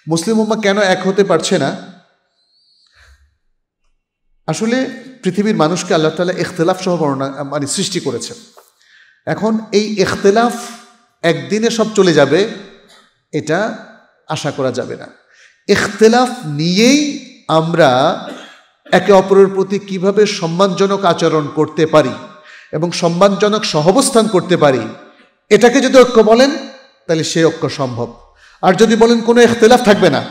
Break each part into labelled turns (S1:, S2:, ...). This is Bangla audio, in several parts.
S1: মুসলিম উম্মাহ কেন এক হতে পারছে না? আসলে পৃথিবীর মানুষকে আল্লাহ তাআলা ইখতিলাফ সহ সৃষ্টি করেছেন। এখন এই ইখতিলাফ একদিনে সব চলে যাবে এটা আশা করা যাবে না। ইখতিলাফ নিয়েই আমরা একে অপরের প্রতি কিভাবে সম্মানজনক আচরণ করতে পারি এবং সম্মানজনক সহাবস্থান করতে পারি, এটাকে যদি ঐক্য বলেন তাহলে সেই ঐক্য সম্ভব। আর যদি বলেন কোনো ইখতিলাফ থাকবে না,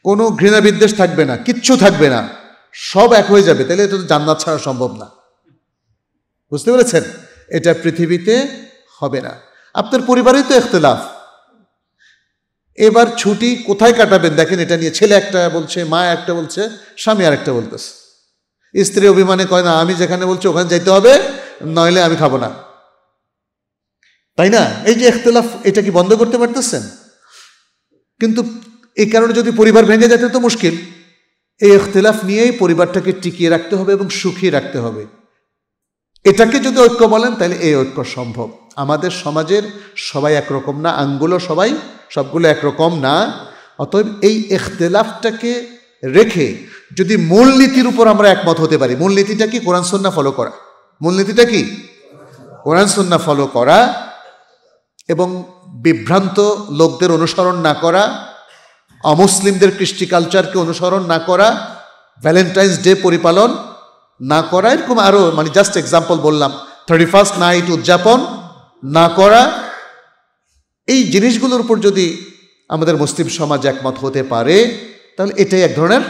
S1: কোনো ঘৃণা বিদ্বেষ থাকবে না, কিচ্ছু থাকবে না, সব এক হয়ে যাবে, তাহলে এটা তো জান্নাত ছাড়া সম্ভব না। বুঝতে পেরেছেন? এটা পৃথিবীতে হবে না। আপনার পরিবারেই তো ইখতিলাফ, এবার ছুটি কোথায় কাটাবেন দেখেন এটা নিয়ে। ছেলে একটা বলছে, মা একটা বলছে, স্বামী আর একটা বলতেছে। স্ত্রী অভিমানে কয় না, আমি যেখানে বলছি ওখানে যাইতে হবে, নইলে আমি খাবো না, তাই না? এই যে ইখতিলাফ, এটা কি বন্ধ করতে পারতেছেন? কিন্তু এই কারণে যদি পরিবার ভেঙে যেতে তো মুশকিল। এই ইখতিলাফ নিয়েই পরিবারটাকে টিকিয়ে রাখতে হবে এবং সুখী রাখতে হবে। এটাকে যদি ঐক্য বলেন তাহলে এই ঐক্য সম্ভব। আমাদের সমাজের সবাই একরকম না, আঙ্গুলও সবগুলো একরকম না। অতএব এই ইখতিলাফটাকে রেখে যদি মূলনীতির উপর আমরা একমত হতে পারি, মূলনীতিটা কি? কোরআন সুন্নাহ ফলো করা। মূলনীতিটা কি? কোরআন সুন্নাহ ফলো করা এবং বিভ্রান্ত লোকদের অনুসরণ না করা, অমুসলিমদের কৃষ্টি কালচারকে অনুসরণ না করা, ভ্যালেন্টাইন্স ডে পরিপালন না করা, এরকম আরও জাস্ট এক্সাম্পল বললাম, 31st নাইট উদযাপন না করা। এই জিনিসগুলোর উপর যদি আমাদের মুসলিম সমাজ একমত হতে পারে তাহলে এটাই এক ধরনের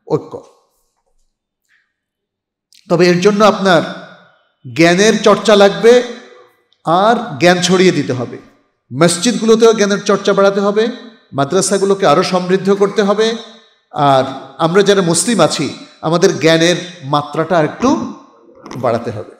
S1: ঐক্য। তবে এর জন্য আপনার জ্ঞানের চর্চা লাগবে আর জ্ঞান ছড়িয়ে দিতে হবে। মসজিদগুলোতেও জ্ঞানের চর্চা বাড়াতে হবে, মাদ্রাসাগুলোকে আরও সমৃদ্ধ করতে হবে। আর আমরা যারা মুসলিম আছি আমাদের জ্ঞানের মাত্রাটা একটু বাড়াতে হবে।